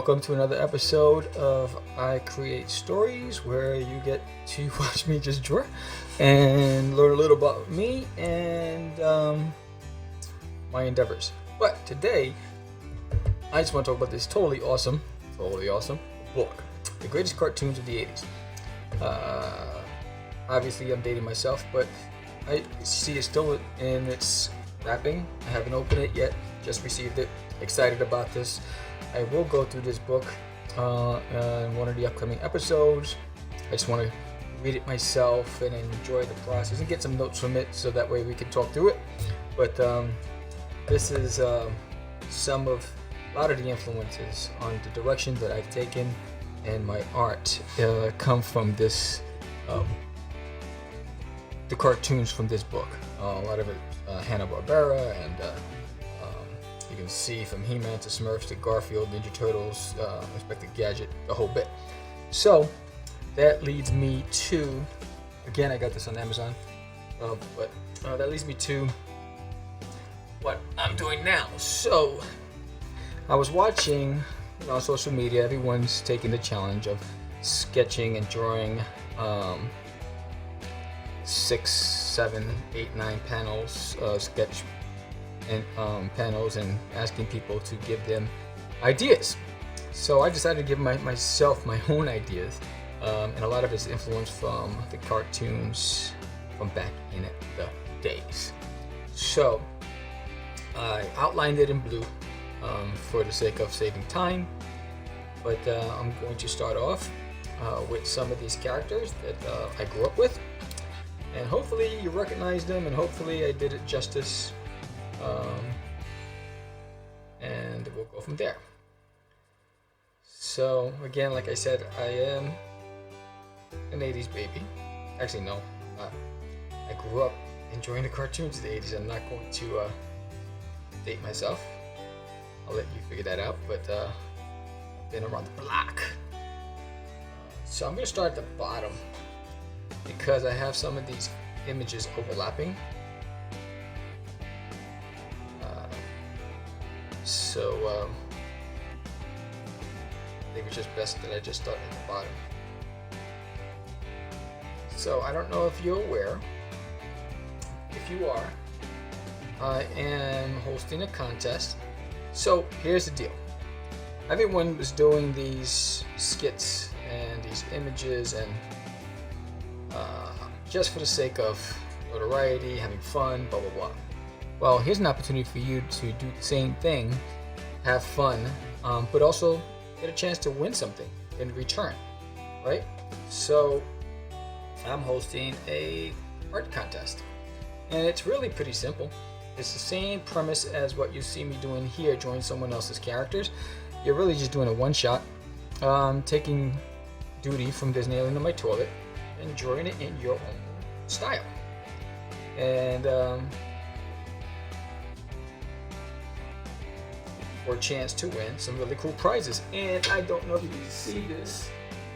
Welcome to another episode of I Create Stories, where you get to watch me just draw and learn a little about me and my endeavors. But today, I just want to talk about this totally awesome book, The Greatest Cartoons of the 80s. Obviously, I'm dating myself, but I see it's still in its wrapping. I haven't opened it yet, just received it. Excited about this. I will go through this book in one of the upcoming episodes. I just want to read it myself and enjoy the process and get some notes from it so that way we can talk through it. But this is a lot of the influences on the direction that I've taken and my art come from this, the cartoons from this book. A lot of it Hanna-Barbera, and you can see from He-Man to Smurfs to Garfield, Ninja Turtles, Inspector Gadget, the whole bit. So that leads me to, again, I got this on Amazon, but that leads me to what I'm doing now. So I was watching on social media, everyone's taking the challenge of sketching and drawing 6, 7, 8, 9 panels, sketch and panels, and asking people to give them ideas. So I decided to give myself my own ideas, and a lot of it's influenced from the cartoons from back in the days. So I outlined it in blue for the sake of saving time, but I'm going to start off with some of these characters that I grew up with, and hopefully you recognize them, and hopefully I did it justice. And we'll go from there. So again, like I said, I am an 80s baby. Actually, no, I grew up enjoying the cartoons of the 80s. I'm not going to date myself. I'll let you figure that out, but I've been around the block. So I'm going to start at the bottom because I have some of these images overlapping. So I think it's just best that I just start at the bottom. So I don't know if you're aware. If you are, I am hosting a contest. So here's the deal. Everyone was doing these skits and these images and just for the sake of notoriety, having fun, blah, blah, blah. Well, here's an opportunity for you to do the same thing, have fun, but also get a chance to win something in return, right? So I'm hosting a art contest, and it's really pretty simple. It's the same premise as what you see me doing here, drawing someone else's characters. You're really just doing a one-shot, taking Doodie from Disney Island to my toilet and drawing it in your own style. And for a chance to win some really cool prizes. And I don't know if you can see this,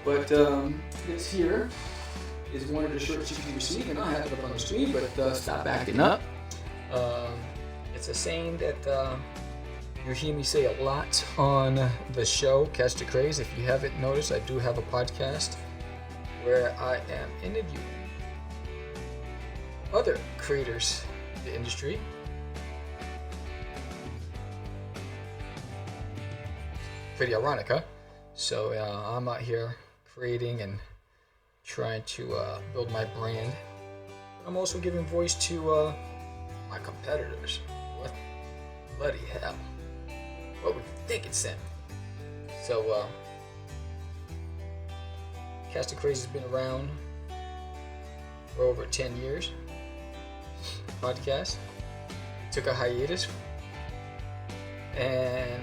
but this here is one of the shirts you can receive, and I'll have it up on the screen, but stop backing up. It's a saying that you hear me say a lot on the show, Catch Da Craze. If you haven't noticed, I do have a podcast where I am interviewing other creators in the industry. Pretty ironic, huh? So I'm out here creating and trying to build my brand. I'm also giving voice to my competitors. What bloody hell? What would you think, Sam? So Catch Da Craze has been around for over 10 years. Podcast. Took a hiatus, and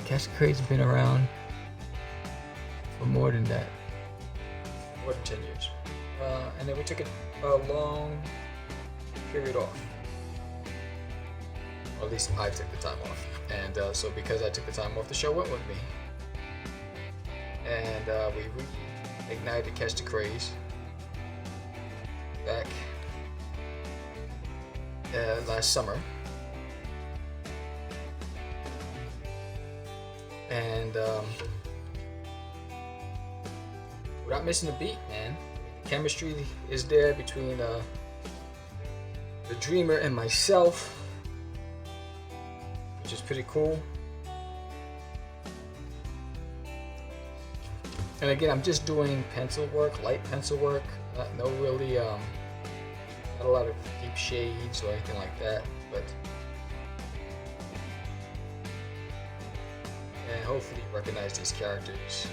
Catch Da Craze has been around for more than that. More than 10 years. And then we took a long period off. Or at least I took the time off. And so because I took the time off, the show went with me. And we reignited Catch Da Craze back last summer. and without missing a beat, man. The chemistry is there between the dreamer and myself, which is pretty cool. And again, I'm just doing pencil work, light pencil work, not a lot of deep shades or anything like that, but and hopefully you recognize these characters.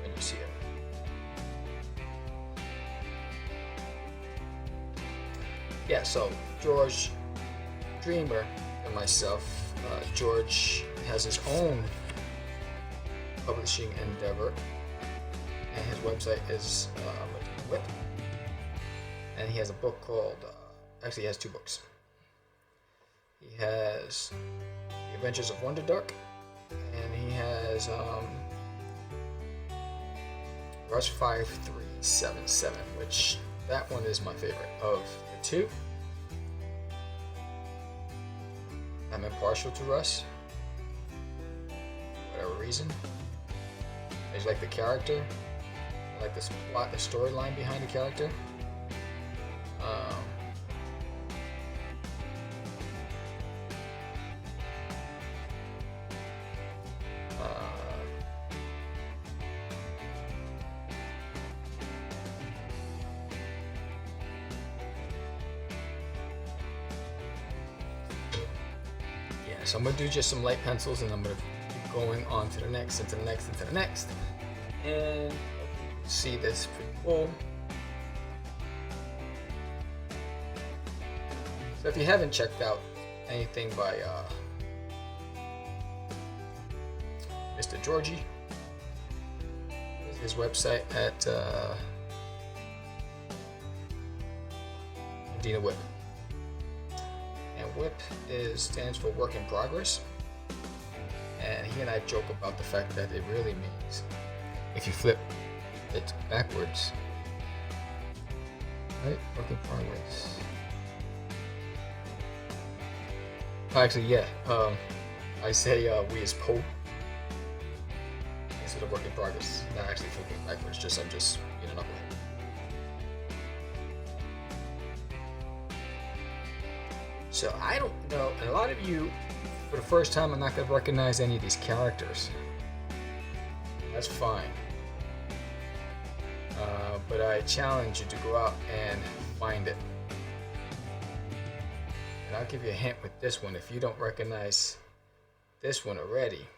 When you see it. Yeah, so George Dreamer and myself, George has his own publishing endeavor, and his website is Whip, and he has a book called, actually he has 2 books. He has The Adventures of Wonderdark, and he has Rush 5377, which that one is my favorite of the 2. I'm impartial to Russ, for whatever reason. I just like the character. I like the plot, the storyline behind the character. So I'm going to do just some light pencils, and I'm going to keep going on to the next, and to the next, and to the next. And see, this pretty cool. So if you haven't checked out anything by Mr. Georgie, his website at Dina Whip. WIP stands for Work in Progress, and he and I joke about the fact that it really means, if you flip it backwards, right? Work in Progress. Actually, yeah. I say we as Poe instead of Work in Progress. Not actually flipping backwards. I'm just being an knucklehead. So I don't know, and a lot of you, for the first time, are not going to recognize any of these characters. That's fine. But I challenge you to go out and find it. And I'll give you a hint with this one. If you don't recognize this one already,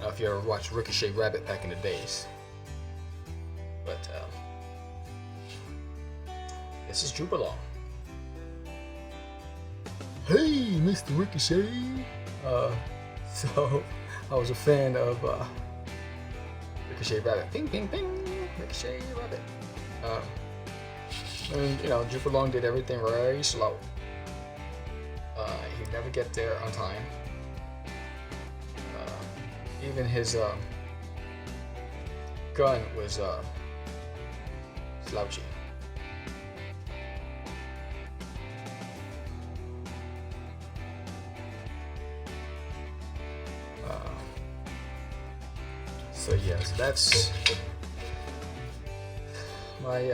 if you ever watched Ricochet Rabbit back in the days. But this is Droop Along. Hey, Mr. Ricochet. So I was a fan of Ricochet Rabbit. Ping, ping, ping. Ricochet Rabbit. And Droop Along did everything very slow. He'd never get there on time. Even his gun was slouchy. So that's my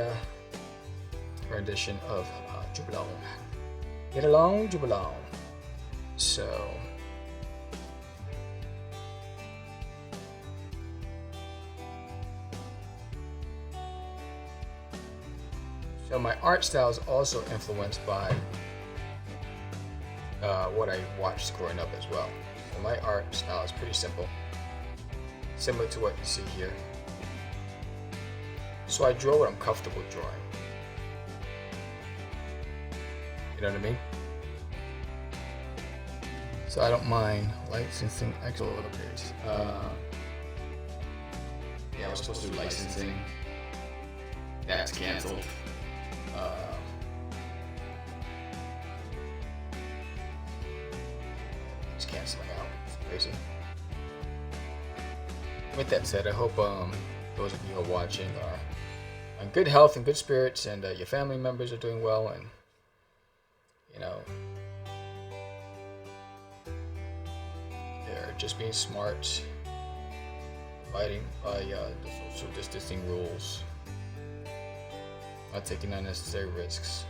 rendition of Droop Along. Get along, Droop Along. So my art style is also influenced by what I watched growing up as well. So my art style is pretty simple, similar to what you see here. So I draw what I'm comfortable drawing. You know what I mean? So I don't mind licensing actual little bit. Yeah, I was supposed to do licensing. That's canceled. It's canceling out. It's crazy. with that said, I hope those of you who are watching are in good health and good spirits, and your family members are doing well, and they're just being smart, abiding by the social distancing rules, not taking unnecessary risks.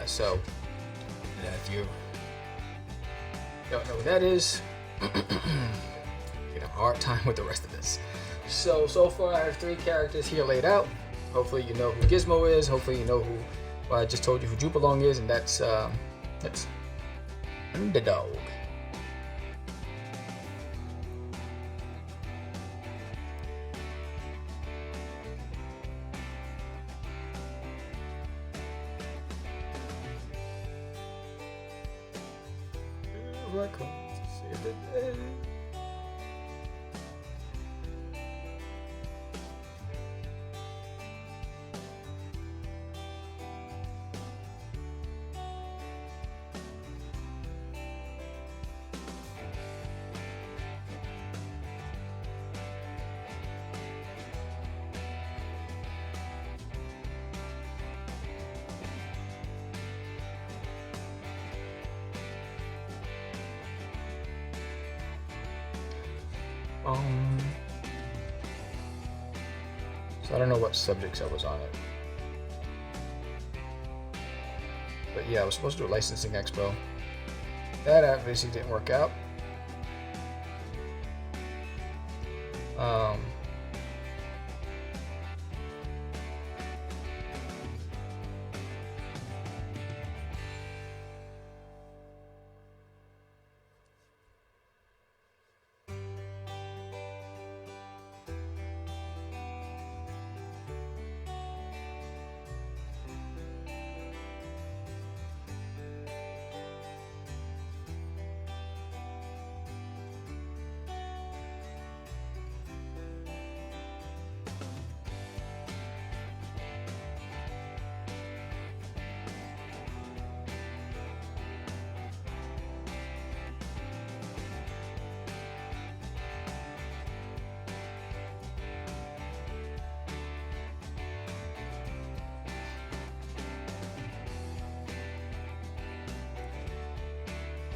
So if you don't know what that is, you have a hard time with the rest of this. So far I have 3 characters here laid out. Hopefully you know who Gizmo is. Hopefully you know who, well, I just told you who Droop is, and that's Underdog. I come to save the day. So I don't know what subjects I was on it. But yeah, I was supposed to do a licensing expo. That obviously didn't work out.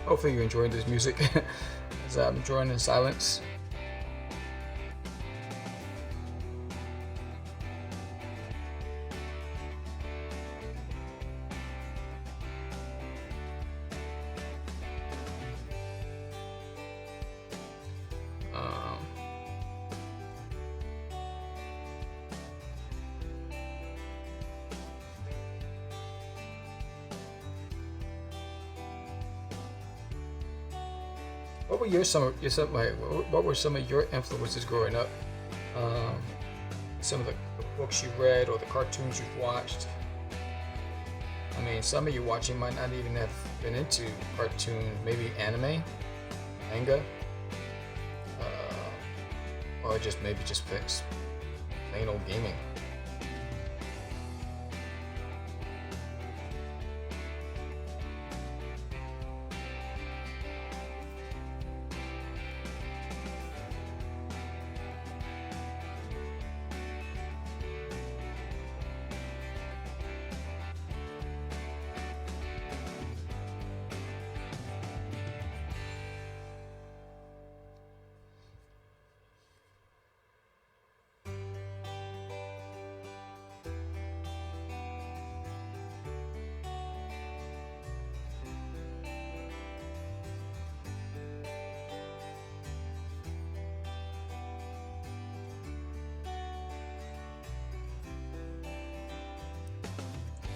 Hopefully you're enjoying this music as I'm enjoying in silence. What were some of your influences growing up? Some of the books you read or the cartoons you've watched? I mean, some of you watching might not even have been into cartoons, maybe anime, manga, or just plain old gaming.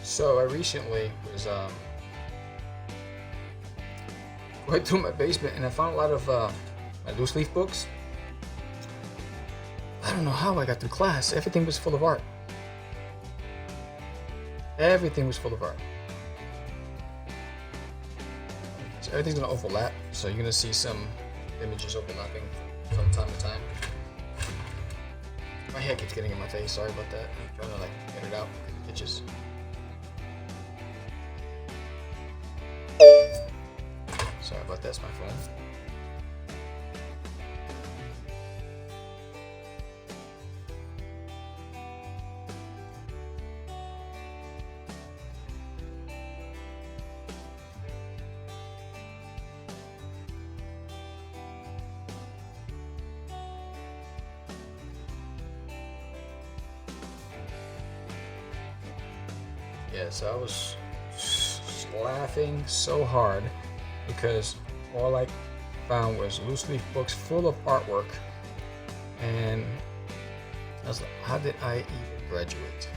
So I recently was going through my basement and I found a lot of my loose leaf books. I don't know how I got through class. Everything was full of art. Everything was full of art. So everything's gonna overlap. So you're gonna see some images overlapping from time to time. My hair keeps getting in my face. Sorry about that. I'm trying to like get it out. It itches. Sorry about that. It's my phone. Yes, I was laughing so hard because all I found was loose leaf books full of artwork, and I was like, how did I even graduate?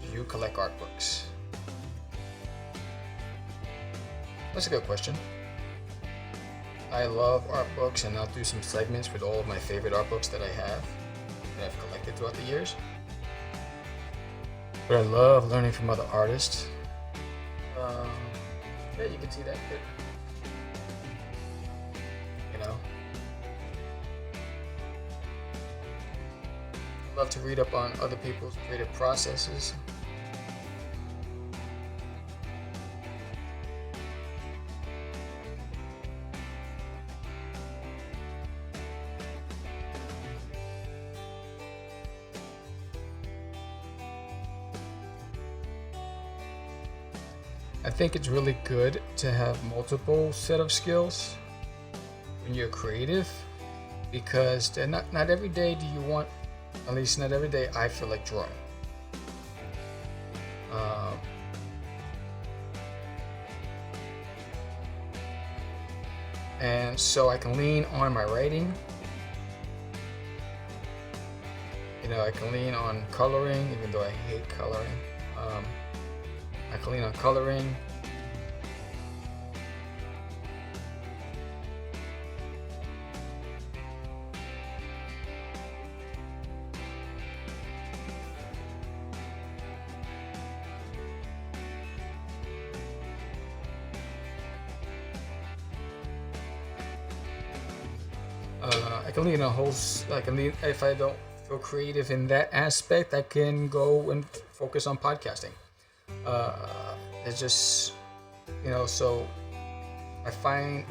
Do you collect art books? That's a good question. I love art books, and I'll do some segments with all of my favorite art books that I have that I've collected throughout the years. But I love learning from other artists. Yeah, you can see that good. You know, I love to read up on other people's creative processes. I think it's really good to have multiple set of skills when you're creative, because they're not every day do you want, at least not every day I feel like drawing. And so I can lean on my writing. You know, I can lean on coloring, even though I hate coloring. I can lean on coloring. I can lean on I can lean, if I don't feel creative in that aspect, I can go and focus on podcasting. It's just, you know, so I find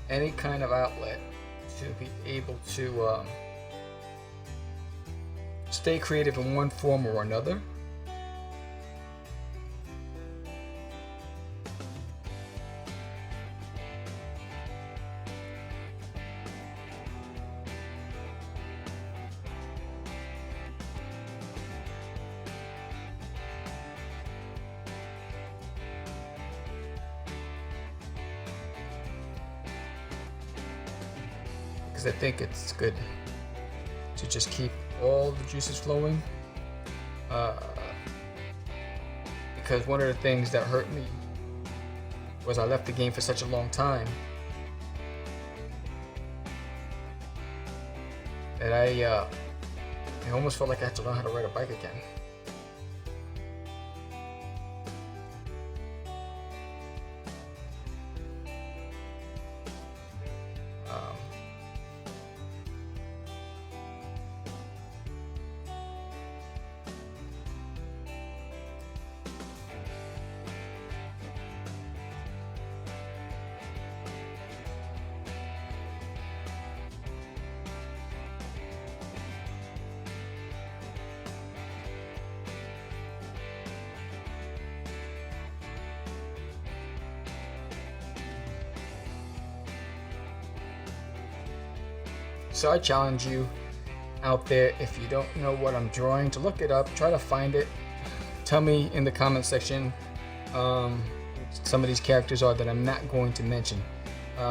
any kind of outlet to be able to stay creative in one form or another. I think it's good to just keep all the juices flowing, because one of the things that hurt me was I left the game for such a long time that I almost felt like I had to learn how to ride a bike again. So I challenge you out there, if you don't know what I'm drawing, to look it up, try to find it. Tell me in the comment section some of these characters are that I'm not going to mention.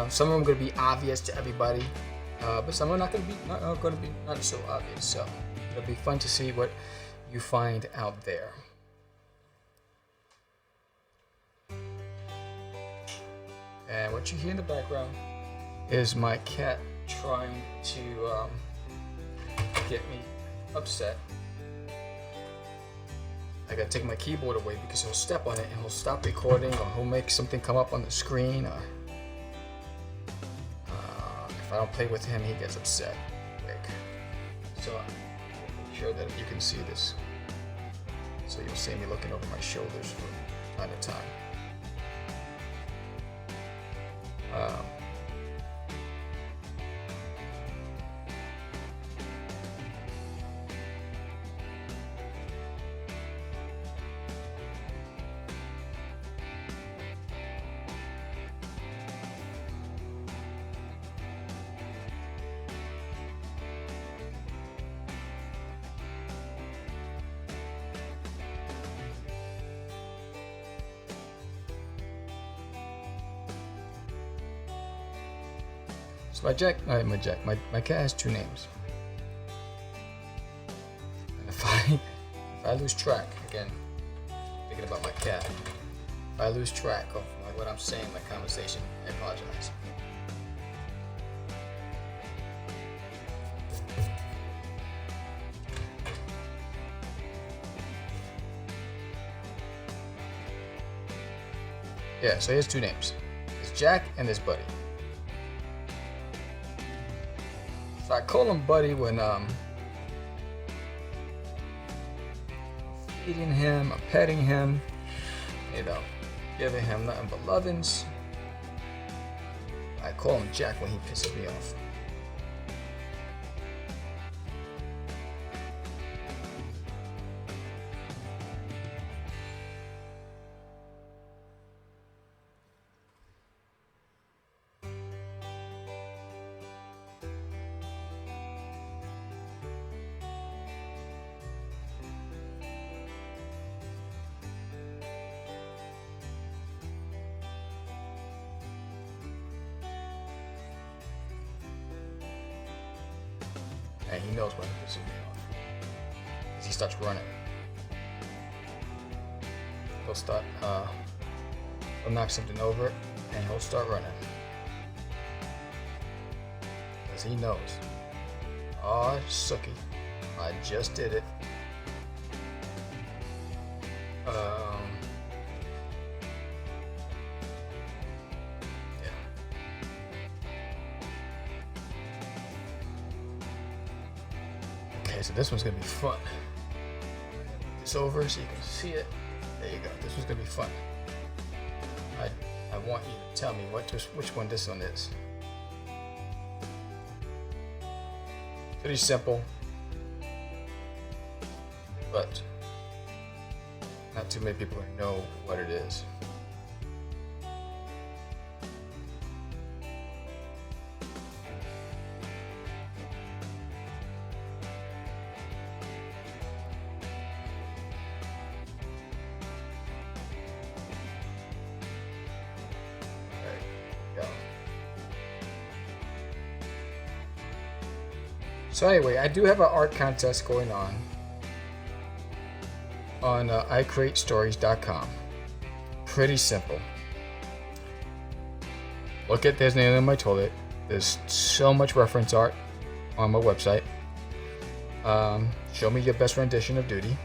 Some of them are going to be obvious to everybody, but some are not going to be not so obvious. So it'll be fun to see what you find out there. And what you hear in the background is my cat trying to get me upset. I gotta take my keyboard away because he'll step on it and he'll stop recording, or he'll make something come up on the screen, or if I don't play with him, he gets upset quick. So I'll make sure that you can see this. So you'll see me looking over my shoulders from time to time. So my cat has two names. And if I lose track, again, thinking about my cat, if I lose track of what I'm saying in my conversation, I apologize. Yeah, so he has two names. There's Jack and there's Buddy. So I call him Buddy when feeding him, I'm petting him, giving him nothing but lovins. I call him Jack when he pisses me off. And he knows when he pisses me off, because he starts running. He'll knock something over and he'll start running. Because he knows, oh, Sookie, I just did it. So this one's gonna be fun. Move this over so you can see it. There you go. This one's gonna be fun. I want you to tell me which one this one is. Pretty simple, but not too many people know what it is. So anyway, I do have an art contest going on iCreateStories.com. Pretty simple. Look at There's Nail in My Toilet. There's so much reference art on my website. Show me your best rendition of Doodie.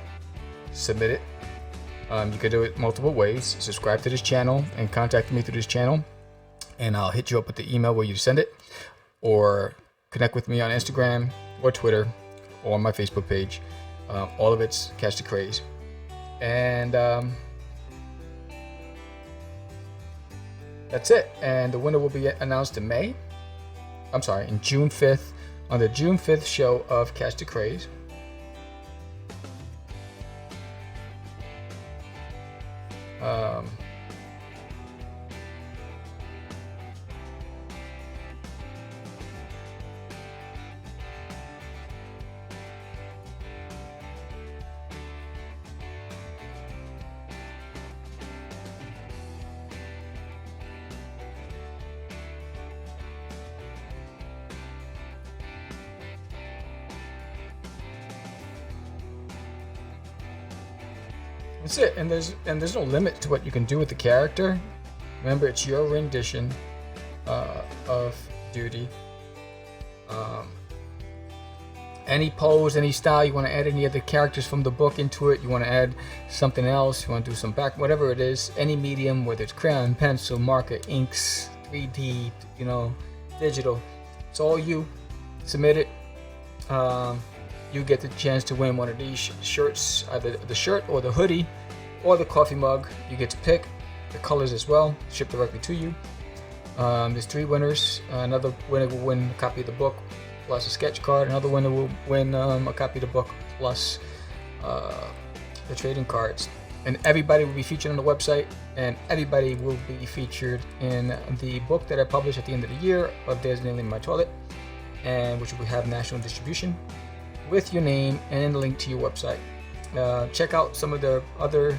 Submit it. You can do it multiple ways. Subscribe to this channel and contact me through this channel, and I'll hit you up with the email where you send it, or connect with me on Instagram or Twitter or on my Facebook page. All of it's Catch Da Craze. And that's it. And the winner will be announced in June 5th, on the June 5th show of Catch Da Craze. That's it. And there's no limit to what you can do with the character. Remember, it's your rendition of Doodie. Any pose, any style, you want to add any of the characters from the book into it, you want to add something else, you want to do some back, whatever it is, any medium, whether it's crayon, pencil, marker, inks, 3D, digital, it's all you. Submit it. You get the chance to win one of these shirts, either the shirt or the hoodie or the coffee mug. You get to pick the colors as well, shipped directly to you. There's 3 winners. Another winner will win a copy of the book plus a sketch card. Another winner will win a copy of the book plus the trading cards. And everybody will be featured on the website, and everybody will be featured in the book that I publish at the end of the year of There's Nearly My Toilet, and which will have national distribution with your name and a link to your website. Check out some of the other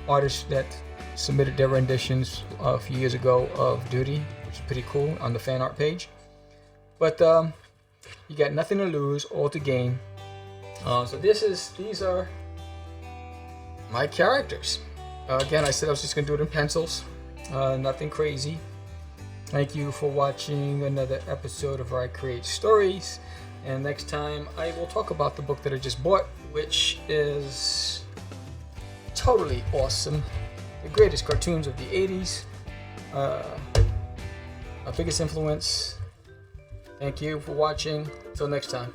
artists that submitted their renditions a few years ago of Doodie, which is pretty cool, on the fan art page. But you got nothing to lose, all to gain. So these are my characters. Again, I said I was just gonna do it in pencils, nothing crazy. Thank you for watching another episode of I Create Stories. And next time I will talk about the book that I just bought, which is totally awesome. The greatest cartoons of the 80s. My biggest influence. Thank you for watching. Until next time.